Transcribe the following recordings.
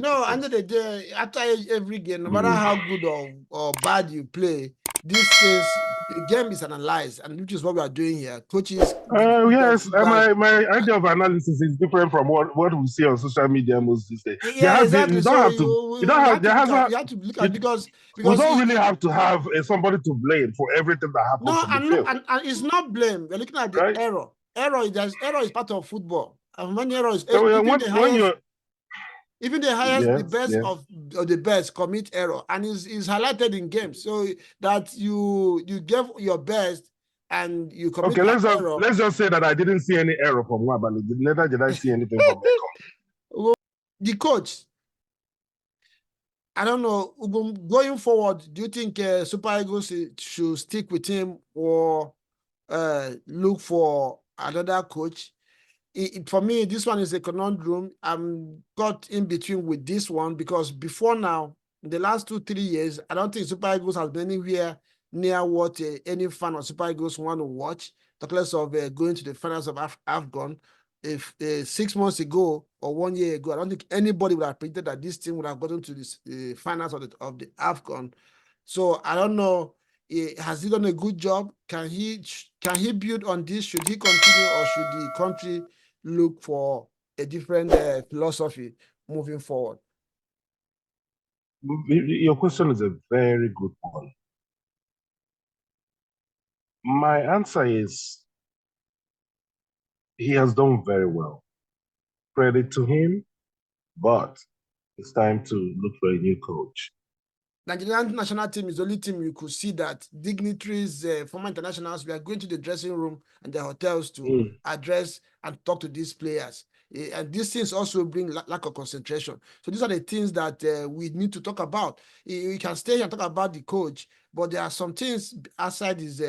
Under the day, after every game, no matter how good or bad you play, these things, the game is analyzed, and which is what we are doing here. Coaches give Yes, feedback. my idea of analysis is different from what we see on social media most these days. Yeah, exactly. You don't So have to. You don't you have. have to There look has at not. you have to look at You, because we because don't really have to have somebody to blame for everything that happens no, on the field, and it's not blame. We're looking at the right? error. Error is part of football. And when error is So even the when highest, you're the yes, best yes. of the best commit error, and is highlighted in games. So that you give your best and you commit Okay, an error. let's just say that I didn't see any error from Wabali. Neither did I see anything from Well, the coach, I don't know. Going forward, do you think Super Eagles should stick with him or look for another coach? For me, this one is a conundrum. I'm got in between with this one because before now, in the last 2-3 years, I don't think Super Eagles has been anywhere near what any fan of Super Eagles want to watch. Talk less of going to the finals of AFCON. If 6 months ago or 1 year ago, I don't think anybody would have predicted that this team would have gotten to this finals of the AFCON. So I don't know. Has he done a good job? Can he build on this? Should he continue, or should the country look for a different philosophy moving forward? Your question is a very good one. My answer is he has done very well. Credit to him, but it's time to look for a new coach. Nigerian national team is the only team you could see that dignitaries, former internationals, we are going to the dressing room and the hotels to address and talk to these players. And these things also bring lack of concentration. So these are the things that we need to talk about. We can stay here and talk about the coach, but there are some things outside his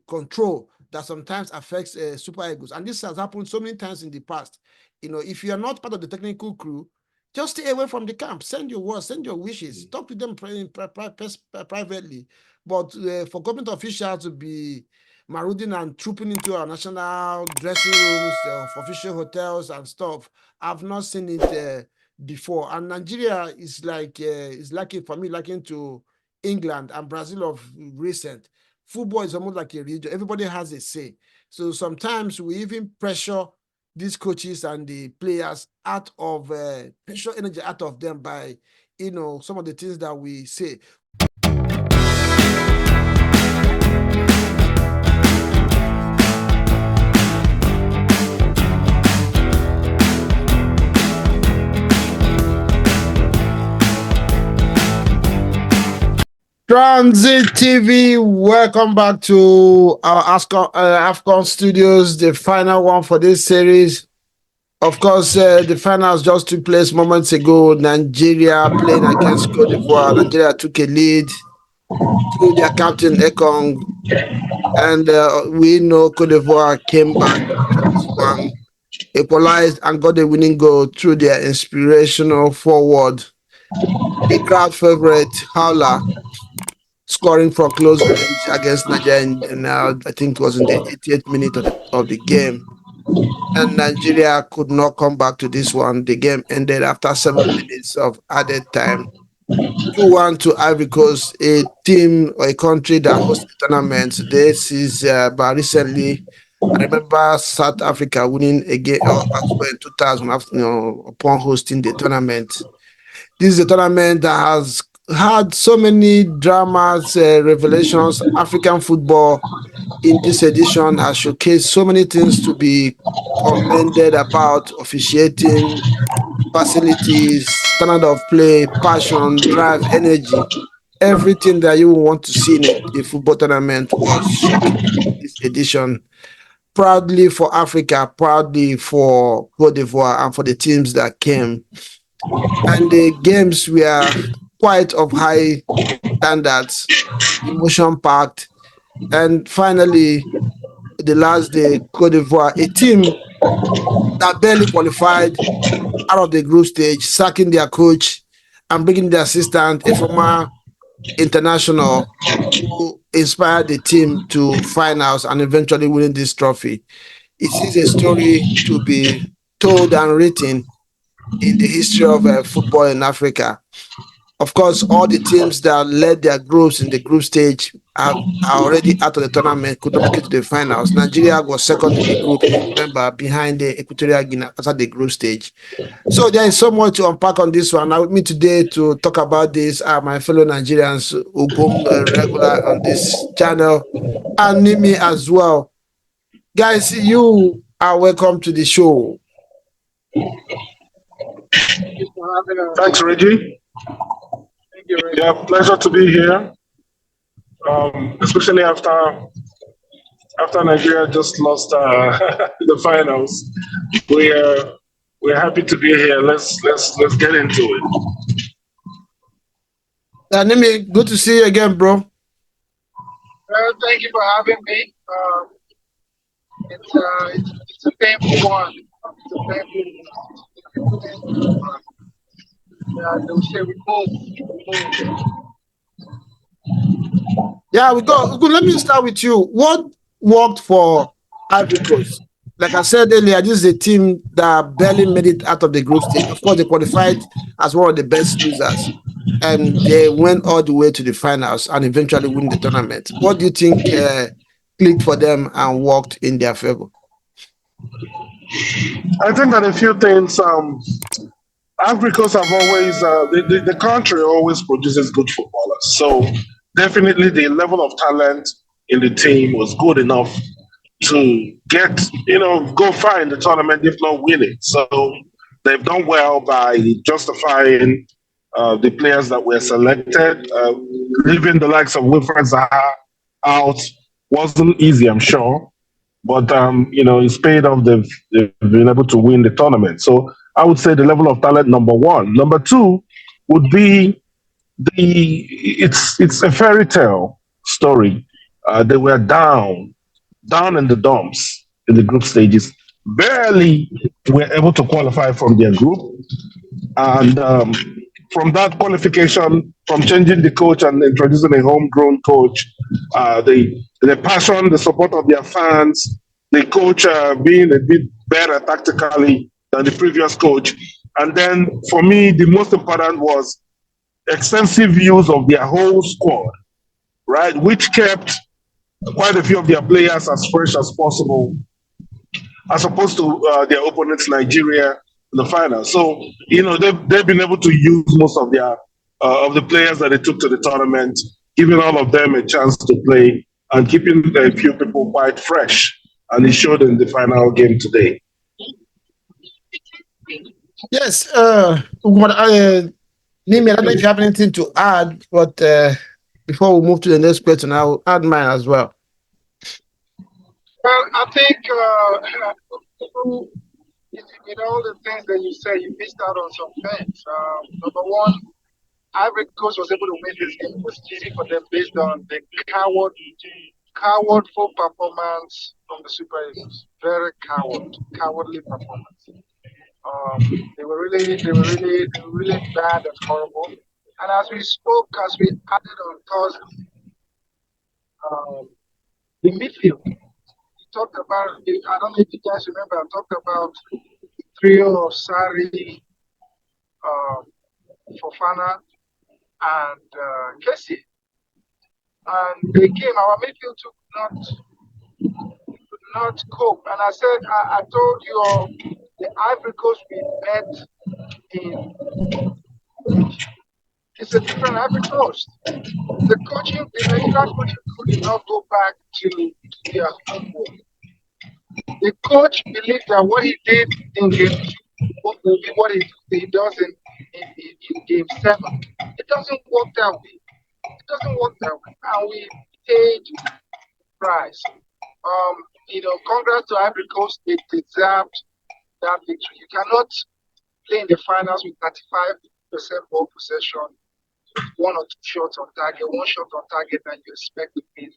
control that sometimes affects Super Eagles. And this has happened so many times in the past. If you are not part of the technical crew, just stay away from the camp. Send your words, send your wishes. Talk to them privately. But for government officials to be marauding and trooping into our national dressing rooms, official hotels and stuff, I've not seen it before. And Nigeria is like for me, likened to England and Brazil of recent. Football is almost like a religion. Everybody has a say. So sometimes we even pressure these coaches and the players out of pressure energy out of them by some of the things that we say. Transit TV, welcome back to our AFCON studios, the final one for this series. Of course, the finals just took place moments ago. Nigeria playing against Cote d'Ivoire. Nigeria took a lead through their captain Ekong, and we know Cote d'Ivoire came back for this one, equalized and got a winning goal through their inspirational forward, the crowd favorite Howler, scoring from close range against Nigeria, and I think it was in the 88th minute of the game. And Nigeria could not come back to this one. The game ended after 7 minutes of added time. 2-1 to Ivory Coast, a team or a country that hosts tournaments. This is but recently, I remember South Africa winning again in 2000 upon hosting the tournament. This is a tournament that has had so many dramas, revelations. African football in this edition has showcased so many things to be commended about: officiating, facilities, standard of play, passion, drive, energy. Everything that you want to see in a football tournament was showcased in this edition. Proudly for Africa, proudly for Cote d'Ivoire, and for the teams that came. And the games were quite of high standards, emotion packed. And finally, the last day, Cote d'Ivoire, a team that barely qualified out of the group stage, sacking their coach and bringing the assistant, a former international who inspired the team to finals and eventually winning this trophy. It is a story to be told and written in the history of football in Africa. Of course, all the teams that led their groups in the group stage are already out of the tournament, could not make it to the finals. Nigeria was second in the group, if you remember, behind the Equatorial Guinea after the group stage. So there is so much to unpack on this one. Now with me today to talk about this are my fellow Nigerians, Ubum, regular on this channel, and Nimi as well. Guys, you are welcome to the show. Thanks, Reggie. Thank you, Reggie. Yeah, pleasure to be here. Especially after Nigeria just lost the finals. We're happy to be here. Let's get into it. Nimi, good to see you again, bro. Well, thank you for having me. It's a painful one. It's a painful one. They'll say we move. Yeah, we go. Let me start with you. What worked for Ivory Coast? Like I said earlier, this is a team that barely made it out of the group stage. Of course, they qualified as one of the best losers, and they went all the way to the finals and eventually win the tournament. What do you think clicked for them and worked in their favor? I think that a few things. Ivory Coast have always the country always produces good footballers. So definitely the level of talent in the team was good enough to get go far in the tournament, if not win it. So they've done well by justifying the players that were selected. Leaving the likes of Wilfred Zaha out wasn't easy, I'm sure. But it's paid off. They've been able to win the tournament. So I would say the level of talent, number one. Number two would be it's a fairy tale story. They were down in the dumps in the group stages, barely were able to qualify from their group, and from that qualification, from changing the coach and introducing a homegrown coach, the passion, the support of their fans, the coach being a bit better tactically than the previous coach. And then for me, the most important was extensive use of their whole squad, right? Which kept quite a few of their players as fresh as possible, as opposed to their opponents, Nigeria, in the final. So they've been able to use most of their of the players that they took to the tournament, giving all of them a chance to play and keeping a few people quite fresh. And it showed in the final game today. Yes, Nimi, I don't know if you have anything to add, but before we move to the next question, I'll add mine as well. Well, I think with all the things that you said, you missed out on some things. Number one, Ivory Coast was able to win this game. It was easy for them based on the cowardful performance from the Super Eagles. Very cowardly performance. They were really bad and horrible. And as we added on Thursday, the midfield. We talked about. I don't know if you guys remember. I talked about the trio of Sari, Fofana, and Kessie. And again, our midfield could not cope. And I said, I told you all, the Ivory Coast we met in, it's a different Ivory Coast. The Nigerian coaching could not go back to their homework. The coach believed that what he did in game 2 will be what he does in game 7. It doesn't work that way. It doesn't work that way. And we paid the price. Congrats to Ivory Coast. They deserved that victory. You cannot play in the finals with 35% ball possession, one or two shots on target, one shot on target, and you expect to win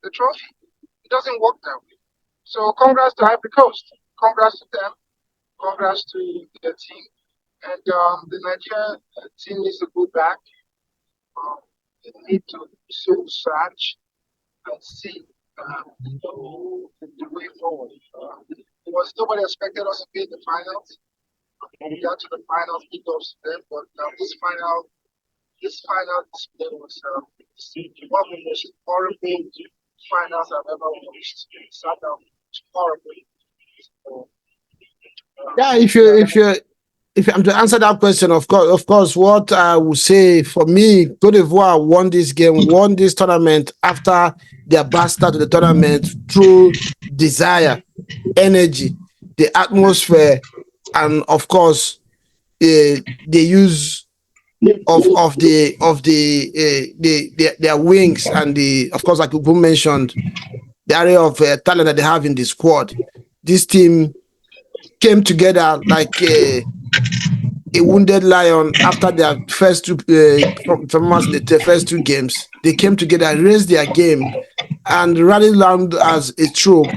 the trophy. It doesn't work that way. So congrats to Ivory Coast. Congrats to them. Congrats to the team. And the Nigerian team needs to go back. They need to soul search and see the way forward. Nobody expected us to be in the finals. when we got to the finals, it goes to them. But this final display was one of the most horrible finals I've ever watched. Sat down, horrible. So, Yeah, yeah, if I'm to answer that question, of course, what I would say for me, Cote d'Ivoire won this game, won this tournament after their best start to the tournament through desire, energy, the atmosphere, and of course, the use of their wings and the of course, like you mentioned, the area of talent that they have in the squad. This team came together like a wounded lion after their first two performance in the first two games. They came together, raised their game, and rallied around as a troop.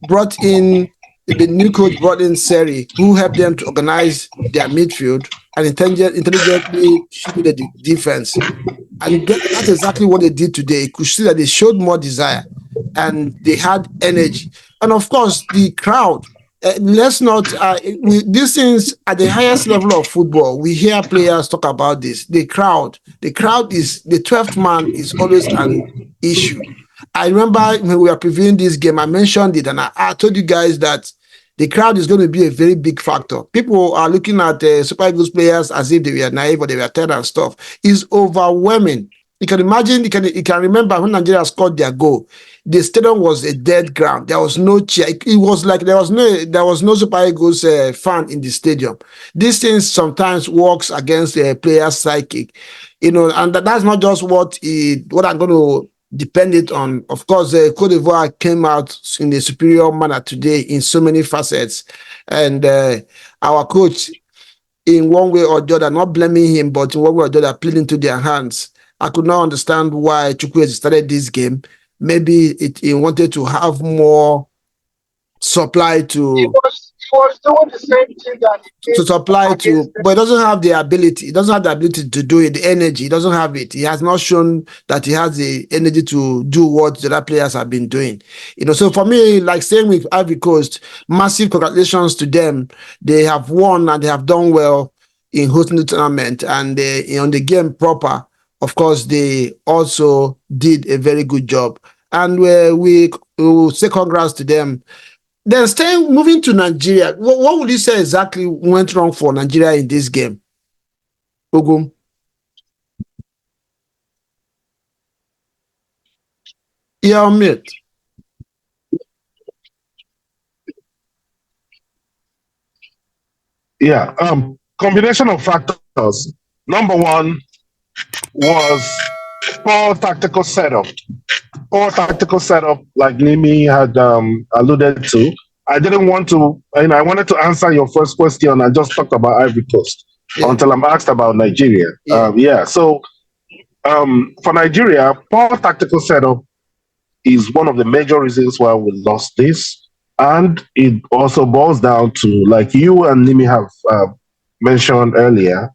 Brought in the new coach, brought in Seri, who helped them to organize their midfield and intelligently shield the defense. And that's exactly what they did today. You could see that they showed more desire and they had energy. And of course, the crowd. Let's not, these things at the highest level of football, we hear players talk about this. The crowd is, the 12th man is always an issue. I remember when we were previewing this game, I mentioned it and I told you guys that the crowd is going to be a very big factor. People are looking at Super Eagles players as if they were naive or they were tired and stuff. It's overwhelming. You can imagine, you can remember when Nigeria scored their goal, the stadium was a dead ground. There was no cheer. It was like there was no Super Eagles fan in the stadium. These things sometimes works against a player's psychic, and that's not just what I'm going to depend it on. Of course, Cote d'Ivoire came out in a superior manner today in so many facets, and our coach, in one way or the other, not blaming him, but in one way or the other, played into their hands. I could not understand why Chukwueze started this game. Maybe he wanted to have more supply he was doing the same thing that he to did supply against to, them. but it doesn't have the ability. It doesn't have the ability to do it. The energy, it doesn't have it. He has not shown that he has the energy to do what the other players have been doing. So for me, like same with Ivory Coast, massive congratulations to them. They have won and they have done well in hosting the tournament, and on the game proper. Of course, they also did a very good job, and we will say congrats to them. Then moving to Nigeria, what would you say exactly went wrong for Nigeria in this game? Ogum? You're on mute. Yeah, combination of factors. Number one was poor tactical setup. Poor tactical setup, like Nimi had alluded to. I didn't want to, I wanted to answer your first question. I just talked about Ivory Coast until I'm asked about Nigeria. So for Nigeria, poor tactical setup is one of the major reasons why we lost this. And it also boils down to, like you and Nimi have mentioned earlier,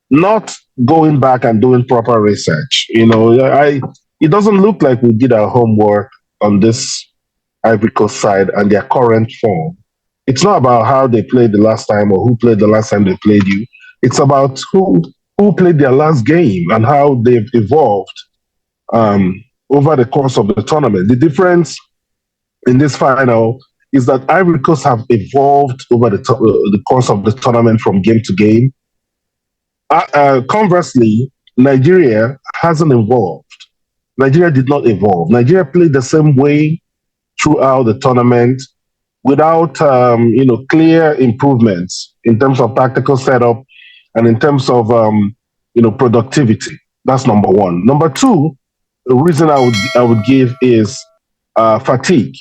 not going back and doing proper research. It doesn't look like we did our homework on this Ivory Coast side and their current form. It's not about how they played the last time or who played the last time they played you. It's about who played their last game and how they've evolved over the course of the tournament. The difference in this final is that Ivory Coast have evolved over the course of the tournament from game to game. Conversely, Nigeria hasn't evolved. Nigeria did not evolve. Nigeria played the same way throughout the tournament without, clear improvements in terms of tactical setup and in terms of, productivity. That's number one. Number two, the reason I would give is fatigue.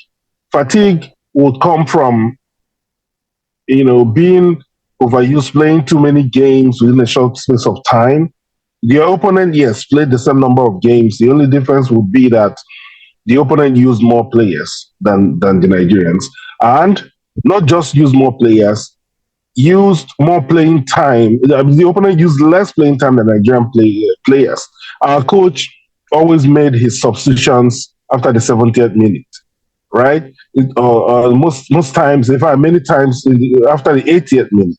Fatigue would come from, being overused, playing too many games within a short space of time. Your opponent, yes, played the same number of games. The only difference would be that the opponent used more players than the Nigerians. And not just used more players, used more playing time. The opponent used less playing time than Nigerian players. Our coach always made his substitutions after the 70th minute, right? Most times, in fact, many times after the 80th minute.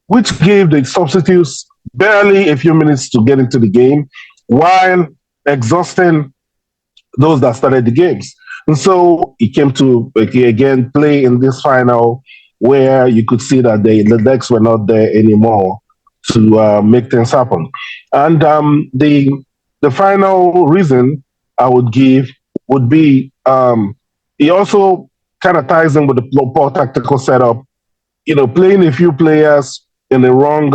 which gave the substitutes barely a few minutes to get into the game, while exhausting those that started the games. And so it came to again play in this final where you could see that the legs were not there anymore to make things happen. And the final reason I would give would be he also kind of ties in with the poor tactical setup, playing a few players in the wrong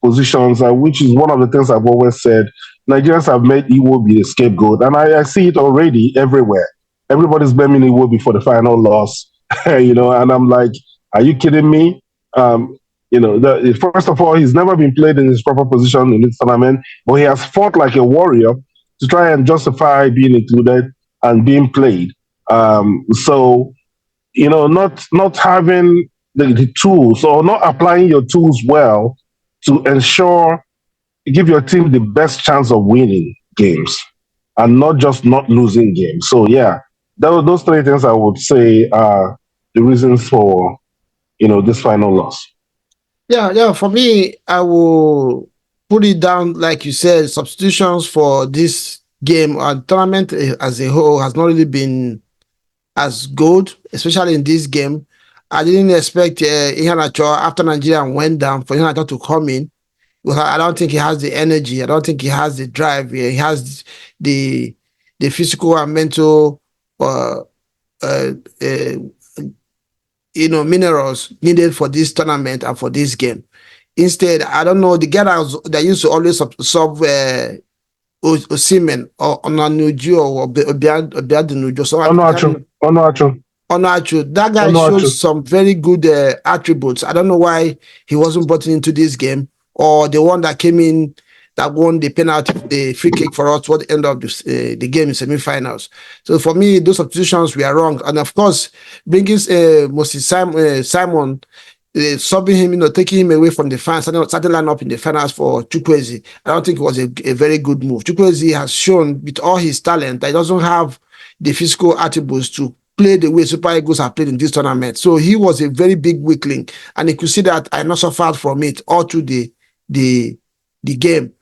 positions, which is one of the things I've always said. Nigerians have made Iwobi the scapegoat, and I see it already everywhere. Everybody's blaming Iwobi for the final loss, and I'm like, are you kidding me? First of all, he's never been played in his proper position in this tournament, but he has fought like a warrior to try and justify being included and being played. So not having the tools or not applying your tools well to ensure give your team the best chance of winning games and not just not losing games. So yeah, those three things I would say are the reasons for this final loss. Yeah. For me, I will put it down like you said. Substitutions for this game and tournament as a whole has not really been as good, especially in this game. I didn't expect Iheanacho after Nigeria went down for Iheanacho to come in. Because I don't think he has the energy. I don't think he has the drive. He has the physical and mental uh, uh, uh, minerals needed for this tournament and for this game. Instead, I don't know, the guy that used to always sub Osimhen or Onanuju or Obiadunuju. So Onachu, that guy shows some very good attributes. I don't know why he wasn't brought into this game, or the one that came in that won the penalty, the free kick for us toward the end of the game in semi-finals. So for me, those substitutions were wrong. And of course, bringing Moses Simon, subbing him, taking him away from the fans, starting line up in the finals for Chukwueze, I don't think it was a very good move. Chukwueze has shown with all his talent that he doesn't have the physical attributes to play the way Super Eagles have played in this tournament. So he was a very big weakling, and you could see that I not suffered from it all through the game.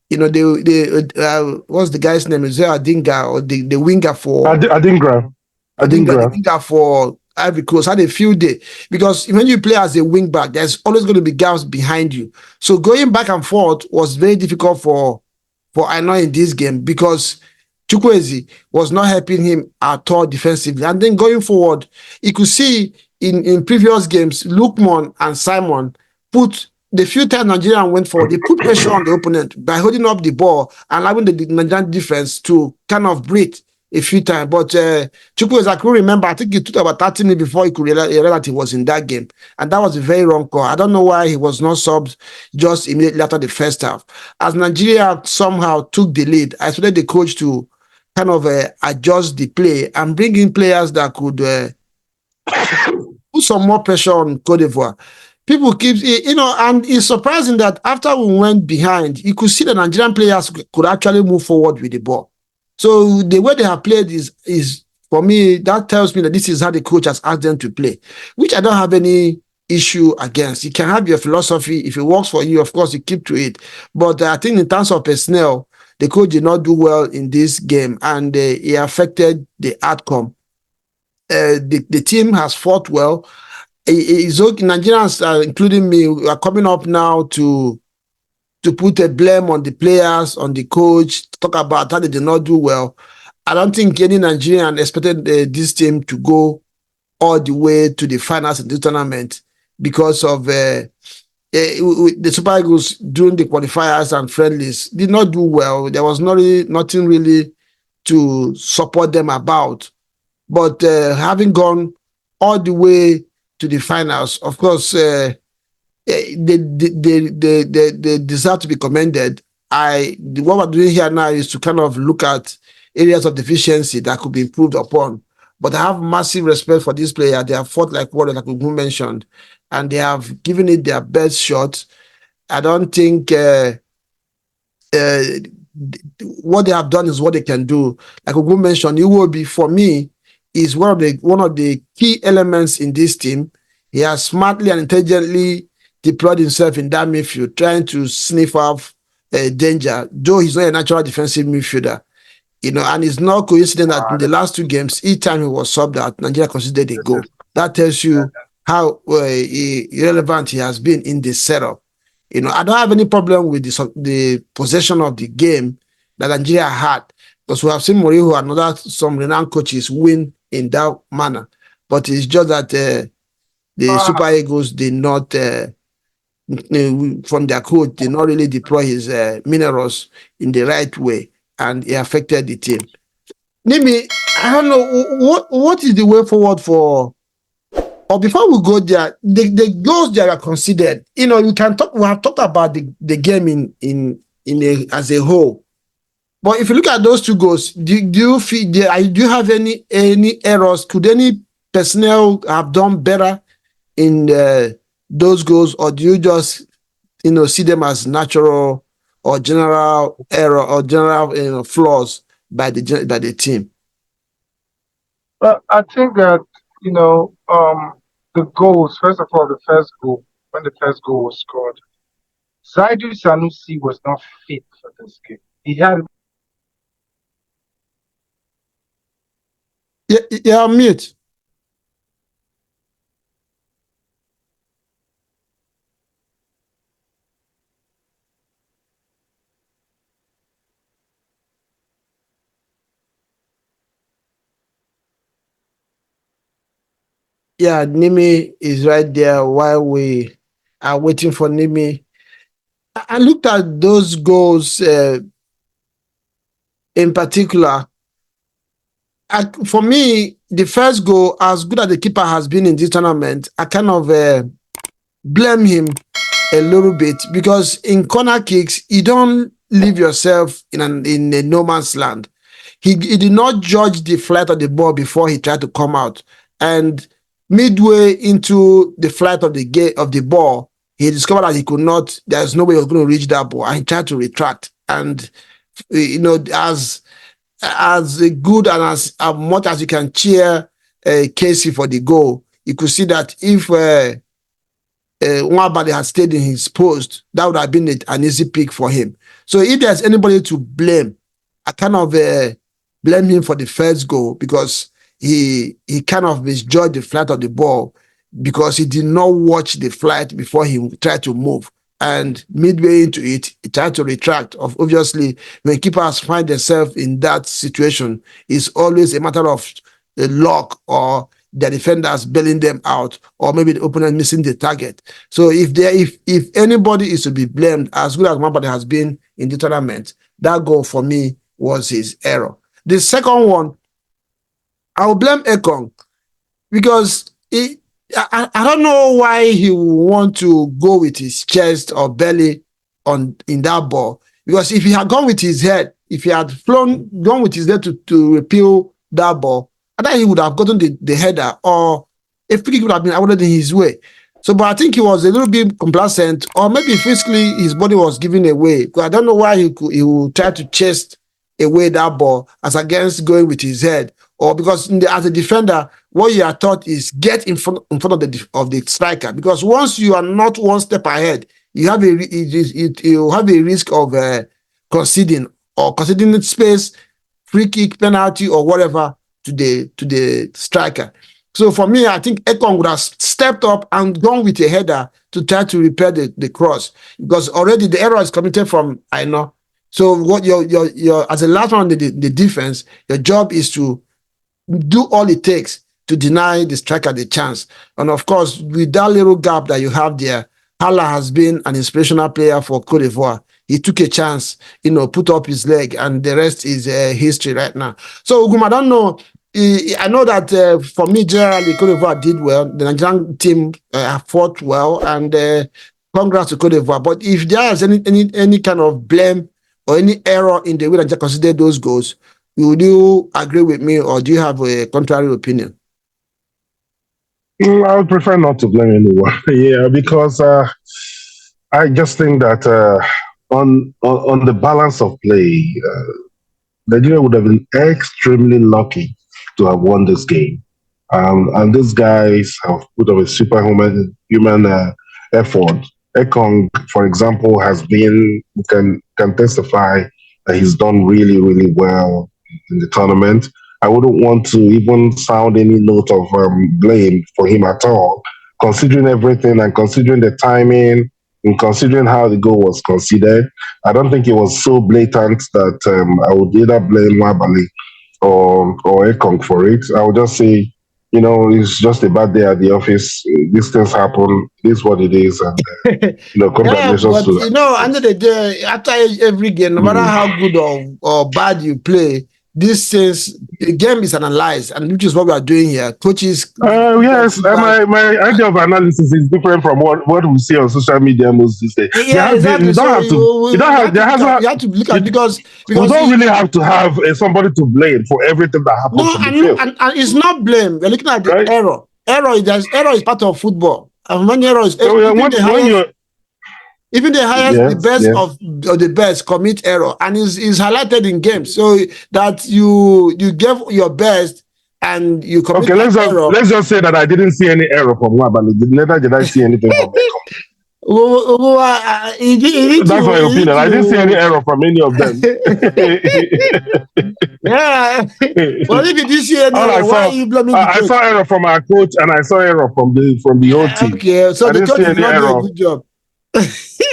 What's the guy's name? Is there Adinga or the winger for Adingra? Adinga for Ivory Coast had a field day, because when you play as a wing back, there's always going to be gaps behind you. So going back and forth was very difficult for Aina in this game, because Chukwueze was not helping him at all defensively. And then going forward, you could see in previous games, Lukman and Simon put the few times Nigerian went forward, they put pressure on the opponent by holding up the ball and allowing the Nigerian defense to kind of breathe a few times. But Chukwueze, I could remember, I think it took about 30 minutes before he could realize that he was in that game. And that was a very wrong call. I don't know why he was not subbed just immediately after the first half. As Nigeria somehow took the lead, I expected the coach to kind of adjust the play and bring in players that could put some more pressure on Cote d'Ivoire. People keep, and it's surprising that after we went behind, you could see the Nigerian players could actually move forward with the ball. So the way they have played is for me, that tells me that this is how the coach has asked them to play, which I don't have any issue against. You can have your philosophy. If it works for you, of course, you keep to it. But I think in terms of personnel, the coach did not do well in this game, and it affected the outcome. The team has fought well. It's okay. Nigerians, including me, are coming up now to put a blame on the players, on the coach, talk about how they did not do well. I don't think any Nigerian expected this team to go all the way to the finals in this tournament because of the Super Eagles during the qualifiers and friendlies did not do well. There was nothing really to support them about. But having gone all the way to the finals, of course, they deserve to be commended. What we're doing here now is to kind of look at areas of deficiency that could be improved upon. But I have massive respect for this player. They have fought like warriors, like Ugu mentioned, and they have given it their best shot. I don't think what they have done is what they can do. Like Ugu mentioned, it will be, for me, is one of the key elements in this team. He has smartly and intelligently deployed himself in that midfield, trying to sniff off danger, though he's not a natural defensive midfielder. And it's not coincident that in the last two games, each time he was subbed out, Nigeria considered a goal. That tells you how irrelevant he has been in this setup. I don't have any problem with the possession of the game that Nigeria had, because we have seen Mourinho and some renowned coaches win in that manner. But it's just that the Super Eagles did not, from their coach, did not really deploy his minerals in the right way, and it affected the team. Nimi, I don't know, what is the way forward for, or before we go there, the goals that are considered, we have talked about the game as a whole. But if you look at those two goals, do you have any errors? Could any personnel have done better in those goals, or do you just see them as natural or general error or general flaws by the team? Well, I think that the goals. First of all, the first goal, when the first goal was scored, Zaidu Sanusi was not fit for this game. He had Yeah, mute. Yeah, Nimi is right there while we are waiting for Nimi. I looked at those goals in particular. For me, the first goal, as good as the keeper has been in this tournament, I kind of blame him a little bit, because in corner kicks, you don't leave yourself in a no man's land. He did not judge the flight of the ball before he tried to come out, and midway into the flight of the ball, he discovered that he could not. There's no way he was going to reach that ball, and he tried to retract. And as good and as much as you can cheer Casey for the goal, you could see that if Nwabali had stayed in his post, that would have been an easy pick for him. So if there's anybody to blame, I kind of blame him for the first goal, because he kind of misjudged the flight of the ball, because he did not watch the flight before he tried to move. And midway into it, he tried to retract. Obviously, when keepers find themselves in that situation, it's always a matter of luck, or the defenders bailing them out, or maybe the opponent missing the target. So if anybody is to be blamed, as good as Mabade has been in the tournament, that goal for me was his error. The second one, I will blame Ekong, because I don't know why he would want to go with his chest or belly in that ball. Because if he had gone with his head, if he had gone with his head to repel that ball, I thought he would have gotten the header, or a free kick would have been awarded in his way. So, but I think he was a little bit complacent, or maybe physically his body was giving away. Because I don't know why he would try to chase away that ball as against going with his head. Or because as a defender, what you are taught is get in front of the striker, because once you are not one step ahead, you have a risk of conceding space, free kick, penalty, or whatever to the striker. So for me, I think Ekong would have stepped up and gone with a header to try to repair the cross, because already the error is committed from Aino. So what your as a last one in the defense, your job is to do all it takes to deny the striker the chance. And of course, with that little gap that you have there, Hala has been an inspirational player for Cote d'Ivoire. He took a chance, put up his leg, and the rest is history right now. So, Ugum, I don't know. I know that for me, generally, Cote d'Ivoire did well. The Nigerian team fought well, and congrats to Cote d'Ivoire. But if there is any kind of blame or any error in the way that you consider those goals, would you agree with me, or do you have a contrary opinion? I would prefer not to blame anyone. Yeah, because I just think that on the balance of play, Nigeria would have been extremely lucky to have won this game. And these guys have put up a superhuman effort. Ekong, for example, has been can testify that he's done really, really well in the tournament. I wouldn't want to even sound any note of blame for him at all, considering everything and considering the timing and considering how the goal was considered. I don't think it was so blatant that I would either blame Wabali or Ekong for it. I would just say, it's just a bad day at the office. These things happen. It is what it is, and Yeah, congratulations but to that. under the day, after every game, no matter Mm. how good or bad you play, the game is analyzed, and which is what we are doing here. Coaches give their Yes, feedback. my idea of analysis is different from what we see on social media most these days. Yeah, exactly. You don't So have to. You don't you have. have to There look has at not. you have to look You, at because we don't really it, have to have somebody to blame for everything that happens no, on the field, and it's not blame. We're looking at the right? error. Error is part of football. And when error is So when you're the yes, best yes. of the best commit error, and is highlighted in games. So that you gave your best and you commit Okay, an error. let's just say that I didn't see any error from Wabali. Neither did I see anything from Ekong. That's my You need opinion. I didn't see any to error from any of them. yeah. Well, if you did see any All I error, why are saw, you blaming the I coach? saw error from our coach, and I saw error from the whole team. Okay, so I the didn't coach see did any not do a error. good job.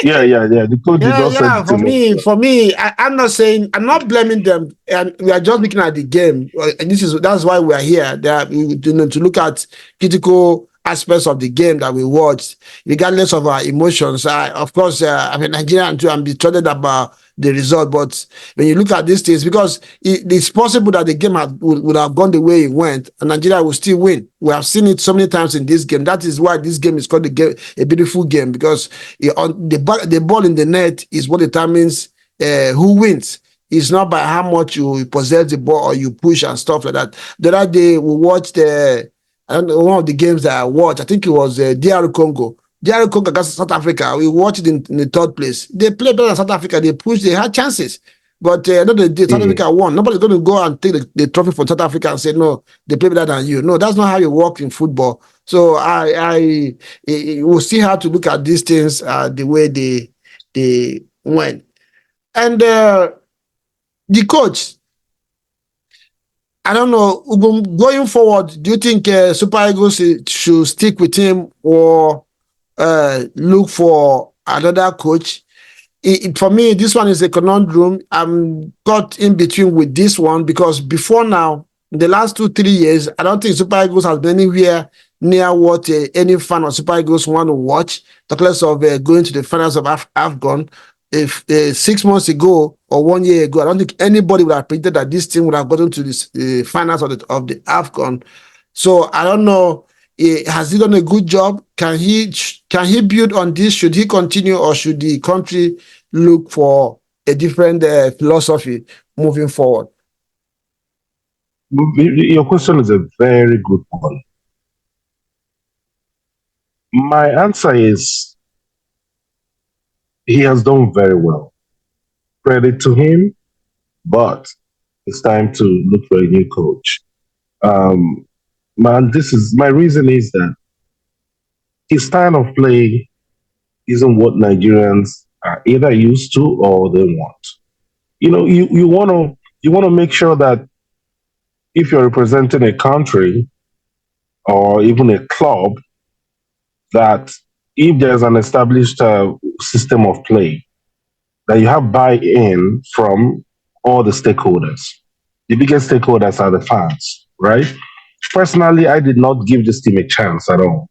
Yeah. The coach did Yeah, not set yeah. the team up well. For me, I'm not saying I'm not blaming them, and we are just looking at the game. And that's why we are here. To look at critical aspects of the game that we watched, regardless of our emotions. Of course, I'm a Nigerian too. I'm distraught about the result, but when you look at these things, because it's possible that the game would have gone the way it went, and Nigeria will still win. We have seen it so many times in this game. That is why this game is called a beautiful game, because the ball in the net is what determines who wins. It's not by how much you possess the ball or you push and stuff like that. The other day we watched I don't know, one of the games that I watched. I think it was DR Congo. DR Congo against South Africa. We watched it in the third place. They played better than South Africa. They pushed. They had chances. But no, South Mm. Africa won. Nobody's going to go and take the trophy from South Africa and say, no, they play better than you. No, that's not how it works in football. So we'll see how to look at these things the way they went. And the coach, I don't know, going forward, do you think Super Eagles should stick with him or look for another coach? For me, this one is a conundrum. I'm caught in between with this one because before now, in the last 2-3 years, I don't think Super Eagles has been anywhere near what any fan of Super Eagles want to watch. Talk less of going to the finals of AFCON. If 6 months ago or 1 year ago, I don't think anybody would have predicted that this team would have gotten to the finals of the AFCON. So I don't know. Has he done a good job? Can he build on this? Should he continue, or should the country look for a different philosophy moving forward? Your question is a very good one. My answer is he has done very well. Credit to him, but it's time to look for a new coach. Man, my reason is that his style of play isn't what Nigerians are either used to or they want. You want to make sure that if you're representing a country or even a club, that if there's an established system of play, that you have buy-in from all the stakeholders. The biggest stakeholders are the fans, right? Personally, I did not give this team a chance at all.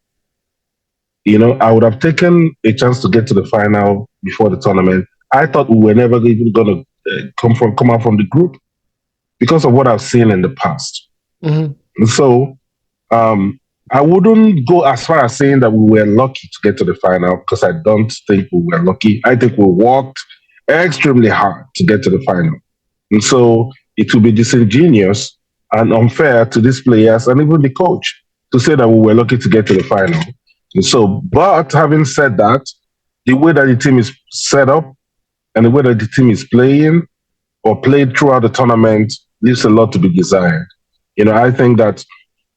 I would have taken a chance to get to the final before the tournament. I thought we were never even going to come out from the group because of what I've seen in the past. Mm-hmm. And so I wouldn't go as far as saying that we were lucky to get to the final, because I don't think we were lucky. I think we worked extremely hard to get to the final. And so it would be disingenuous and unfair to these players and even the coach to say that we were lucky to get to the final. And so, but having said that, the way that the team is set up and the way that the team is playing or played throughout the tournament leaves a lot to be desired. I think that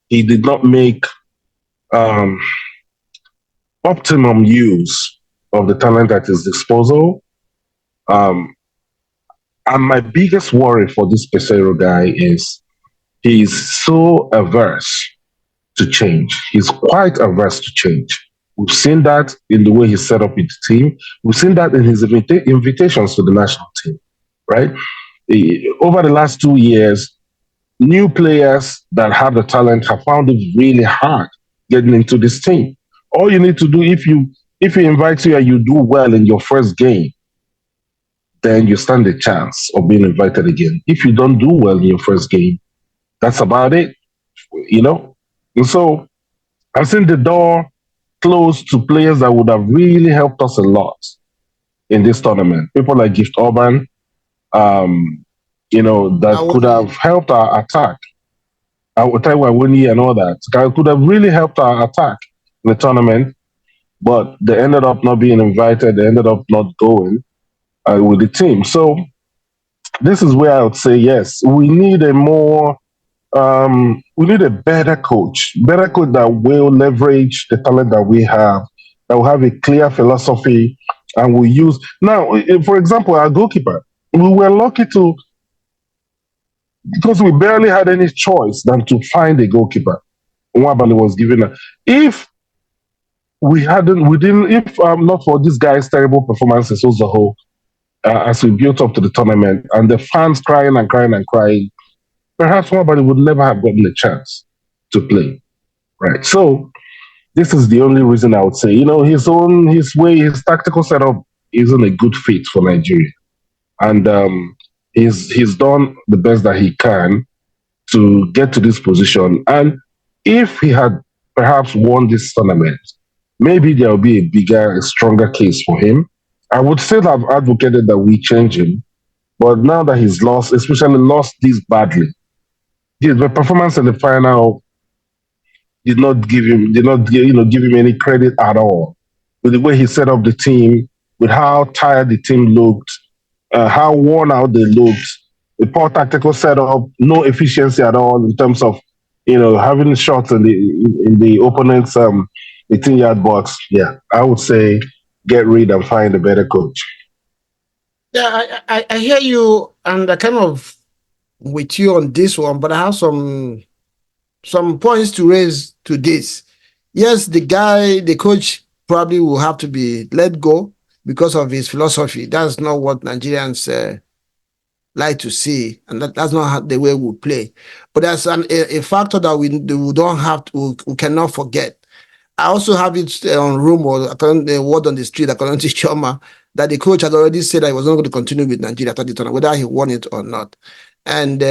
he did not make optimum use of the talent at his disposal. Um, and my biggest worry for this Pesero guy is he's so averse to change. He's quite averse to change. We've seen that in the way he set up his team. We've seen that in his invitations to the national team, right? Over the last 2 years, new players that have the talent have found it really hard getting into this team. All you need to do, if he invites you and you do well in your first game, then you stand a chance of being invited again. If you don't do well in your first game, that's about it, you know? And so I've seen the door closed to players that would have really helped us a lot in this tournament. People like Gift Urban, that could have helped our attack. Taiwan Winnie and all that could have really helped our attack in the tournament, but they ended up not being invited. They ended up not going with the team. So this is where I would say yes, we need a better coach that will leverage the talent that we have, that will have a clear philosophy, and will use. Now, for example, our goalkeeper, we were lucky because we barely had any choice than to find a goalkeeper. Nwabali was given if not for this guy's terrible performances as a whole, as we built up to the tournament, and the fans crying and crying and crying, perhaps Nwabali would never have gotten a chance to play. Right. So this is the only reason I would say, his tactical setup isn't a good fit for Nigeria. And he's done the best that he can to get to this position. And if he had perhaps won this tournament, maybe there will be a bigger, stronger case for him. I would still have advocated that we change him. But now that he's lost, especially lost this badly, the performance in the final did not give him any credit at all. With the way he set up the team, with how tired the team looked, how worn out they looked, the poor tactical setup, no efficiency at all in terms of having shots in the opponent's 18-yard box. Yeah, I would say get rid and find a better coach. Yeah, I hear you, and I kind of with you on this one, but I have some points to raise to this. Yes, the coach probably will have to be let go because of his philosophy. That's not what Nigerians like to see, and that's not the way we play. But there's a factor that we don't have to, we cannot forget. I also have it on rumor, according to the word on the street, according to Choma, that the coach had already said that he was not going to continue with Nigeria after the tournament, whether he won it or not. And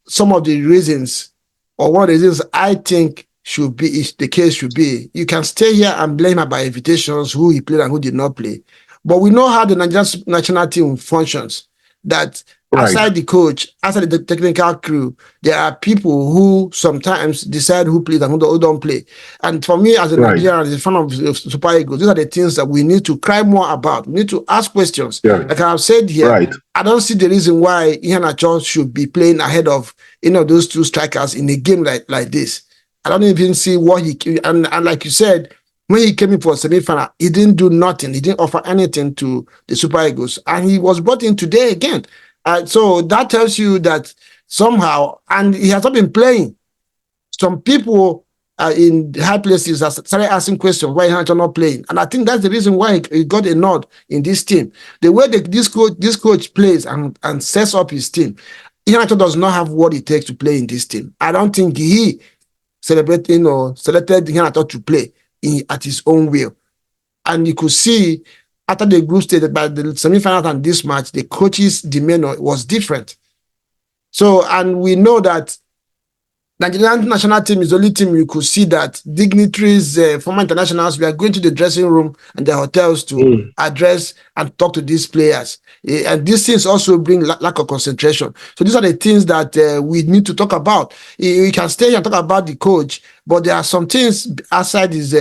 some of the reasons, or one of the reasons I think the case should be, you can stay here and blame her by invitations, who he played and who did not play. But we know how the Nigerian national team functions, that aside the coach, aside the technical crew, there are people who sometimes decide who plays and who don't play. And for me, as a Nigerian, as a fan of Super Eagles, these are the things that we need to cry more about. We need to ask questions. Yeah. Like I've said here, I don't see the reason why Iheanacho should be playing ahead of those two strikers in a game like this. I don't even see what and like you said, when he came in for a semi-final, he didn't do nothing. He didn't offer anything to the Super Eagles. And he was brought in today again. So that tells you that somehow, and he has not been playing. Some people in high places have started asking questions why he's not playing. And I think that's the reason why he got a nod in this team. The way this coach plays and sets up his team, Iheanacho does not have what it takes to play in this team. I don't think he selected Iheanacho to play at his own will. And you could see after the group stage, by the semi-finals and this match, the coach's demeanor was different. So, and we know that Nigerian national team is the only team you could see that dignitaries, former internationals, we are going to the dressing room and the hotels to address and talk to these players. And these things also bring lack of concentration. So these are the things that we need to talk about. We can stay here and talk about the coach, but there are some things outside his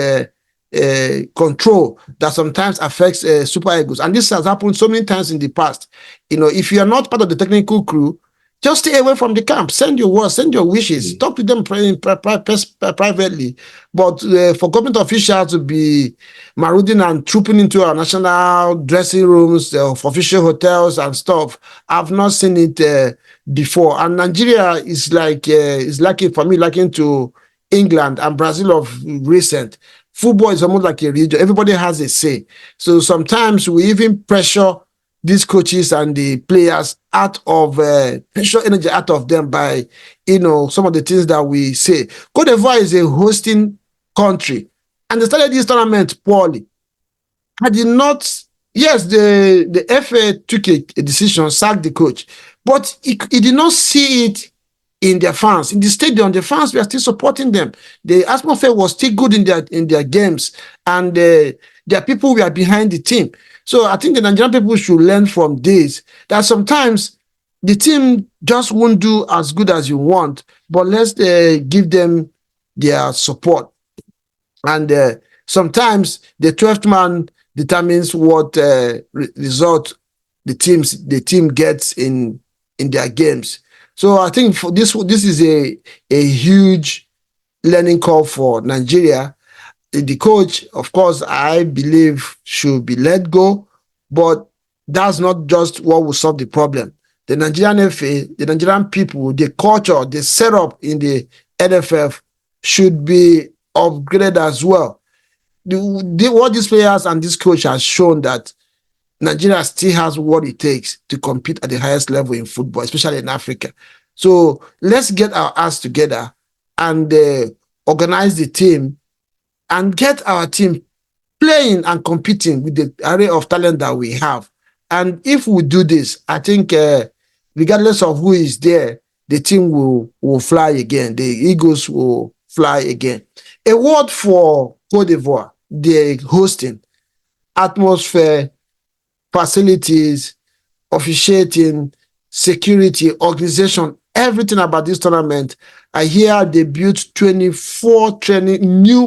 control that sometimes affects Super Eagles. And this has happened so many times in the past. If you are not part of the technical crew, Just stay away from the camp. Send your words, send your wishes. Talk to them privately. But for government officials to be marauding and trooping into our national dressing rooms, for official hotels and stuff, I've not seen it before. And Nigeria is liking for me, liking to England and Brazil of recent. Football is almost like a religion. Everybody has a say. So sometimes we even pressure these coaches and the players out of pressure energy out of them by some of the things that we say. Cote d'Ivoire is a hosting country, and they started this tournament poorly. I did not. Yes, the FA took a decision, sacked the coach, but he did not see it in their fans. In the stadium, the fans were still supporting them. The atmosphere was still good in their games, and their people were behind the team. So I think the Nigerian people should learn from this, that sometimes the team just won't do as good as you want, but let's give them their support. And sometimes the 12th man determines what result the team gets in their games. So I think for this is a huge learning curve for Nigeria. The coach, of course, I believe should be let go, but that's not just what will solve the problem. The Nigerian FA, the Nigerian people, the culture, the setup in the NFF should be upgraded as well. What these players and this coach has shown that Nigeria still has what it takes to compete at the highest level in football, especially in Africa. So let's get our ass together and organize the team and get our team playing and competing with the array of talent that we have. And if we do this, I think regardless of who is there, the team will fly again. The Eagles will fly again. A word for Cote d'Ivoire, the hosting, atmosphere, facilities, officiating, security, organization, everything about this tournament. I hear they built 24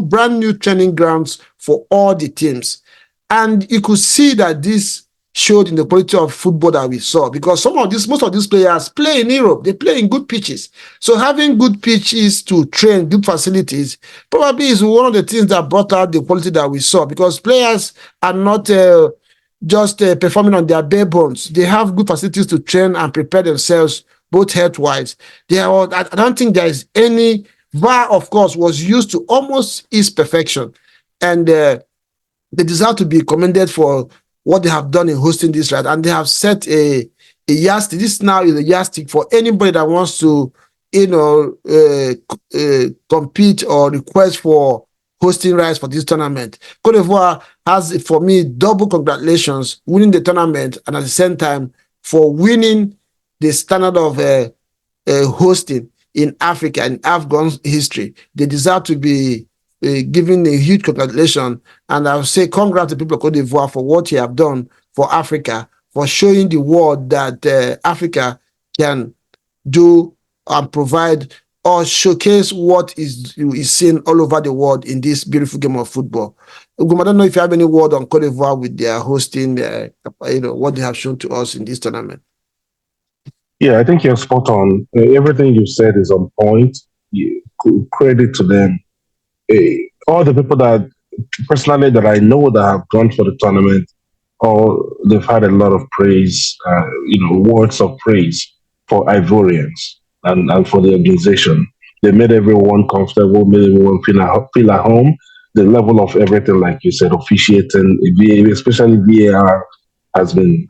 brand new training grounds for all the teams. And you could see that this showed in the quality of football that we saw, because most of these players play in Europe. They play in good pitches. So having good pitches to train, good facilities, probably is one of the things that brought out the quality that we saw, because players are not just performing on their bare bones. They have good facilities to train and prepare themselves, both health-wise. I don't think there is any. VAR, of course, was used to almost its perfection. And they deserve to be commended for what they have done in hosting this, right? And they have set a yardstick. This now is a yardstick for anybody that wants to, compete or request for hosting rights for this tournament. Cote d'Ivoire has, for me, double congratulations, winning the tournament, and at the same time for winning the standard of hosting in Africa and AFCON history. They deserve to be given a huge congratulations, and I would say congrats to people of Cote d'Ivoire for what you have done for Africa, for showing the world that Africa can do and provide or showcase what is seen all over the world in this beautiful game of football. Ugum, I don't know if you have any word on Cote d'Ivoire with their hosting, what they have shown to us in this tournament. Yeah, I think you're spot on. Everything you said is on point. Credit to them. All the people that personally that I know that have gone for the tournament, they've had a lot of praise, words of praise for Ivorians and for the organization. They made everyone comfortable, made everyone feel at home. The level of everything, like you said, officiating, especially VAR, has been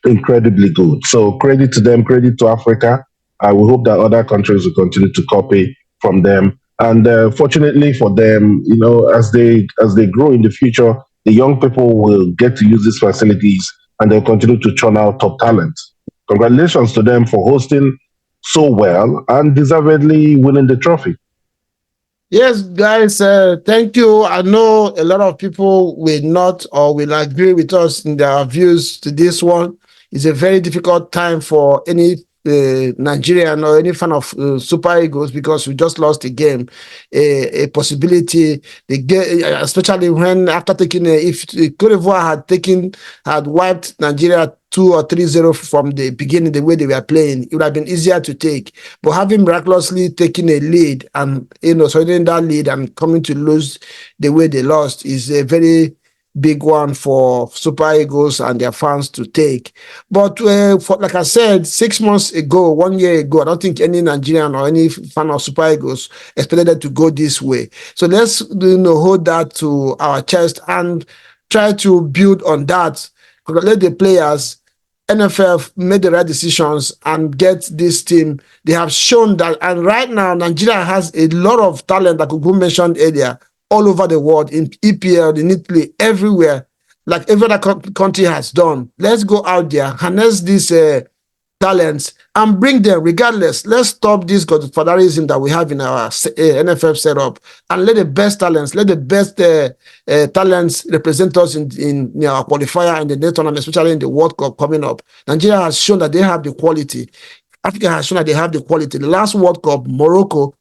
incredibly good. So credit to them, credit to Africa. We hope that other countries will continue to copy from them. And fortunately for them, as they grow in the future, the young people will get to use these facilities and they'll continue to churn out top talent. Congratulations to them for hosting so well and deservedly winning the trophy. Yes, guys, thank you. I know a lot of people will not or will agree with us in their views to this one. It's a very difficult time for any Nigerian or any fan of Super Eagles because we just lost a game, a possibility. The game, especially when after taking if Cote d'Ivoire had wiped Nigeria 2 or 3-0 from the beginning, the way they were playing, it would have been easier to take. But having miraculously taken a lead and surrendering that lead and coming to lose the way they lost is a very big one for Super Eagles and their fans to take. But like I said, 6 months ago, 1 year ago, I don't think any Nigerian or any fan of Super Eagles expected it to go this way. So let's hold that to our chest and try to build on that. Congratulate the players. NFF made the right decisions and get this team. They have shown that, and right now Nigeria has a lot of talent that Kuku mentioned earlier, all over the world, in EPL, in Italy, everywhere, like every other country has done. Let's go out there, harness these talents, and bring them regardless. Let's stop this godfatherism that we have in our NFF setup and let the best talents, talents represent us in our qualifier and the next tournament, especially in the World Cup coming up. Nigeria has shown that they have the quality. Africa has shown that they have the quality. The last World Cup, Morocco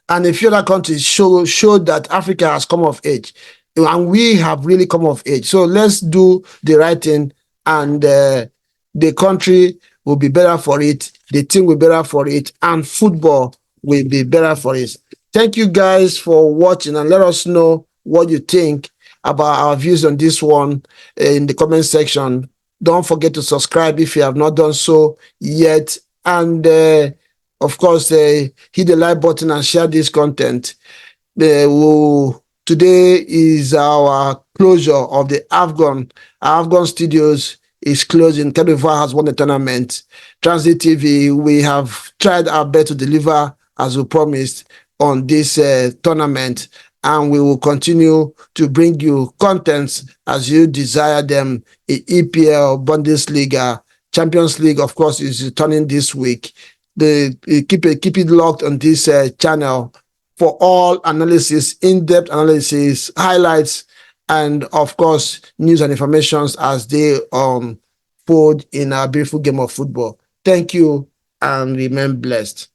and a few other countries showed that Africa has come of age, and we have really come of age. So let's do the right thing, and the country will be better for it, the team will be better for it, and football will be better for it. Thank you guys for watching, and let us know what you think about our views on this one in the comment section. Don't forget to subscribe if you have not done so yet, and of course, hit the like button and share this content. Today is our closure of the AFCON. Our AFCON studios is closing. Cote d'Ivoire has won the tournament. Transit TV, we have tried our best to deliver as we promised on this tournament, and we will continue to bring you contents as you desire them. EPL, Bundesliga, Champions League, of course, is returning this week. Keep it locked on this channel for all analysis, in-depth analysis, highlights, and of course news and informations as they unfold in our beautiful game of football. Thank you and remain blessed.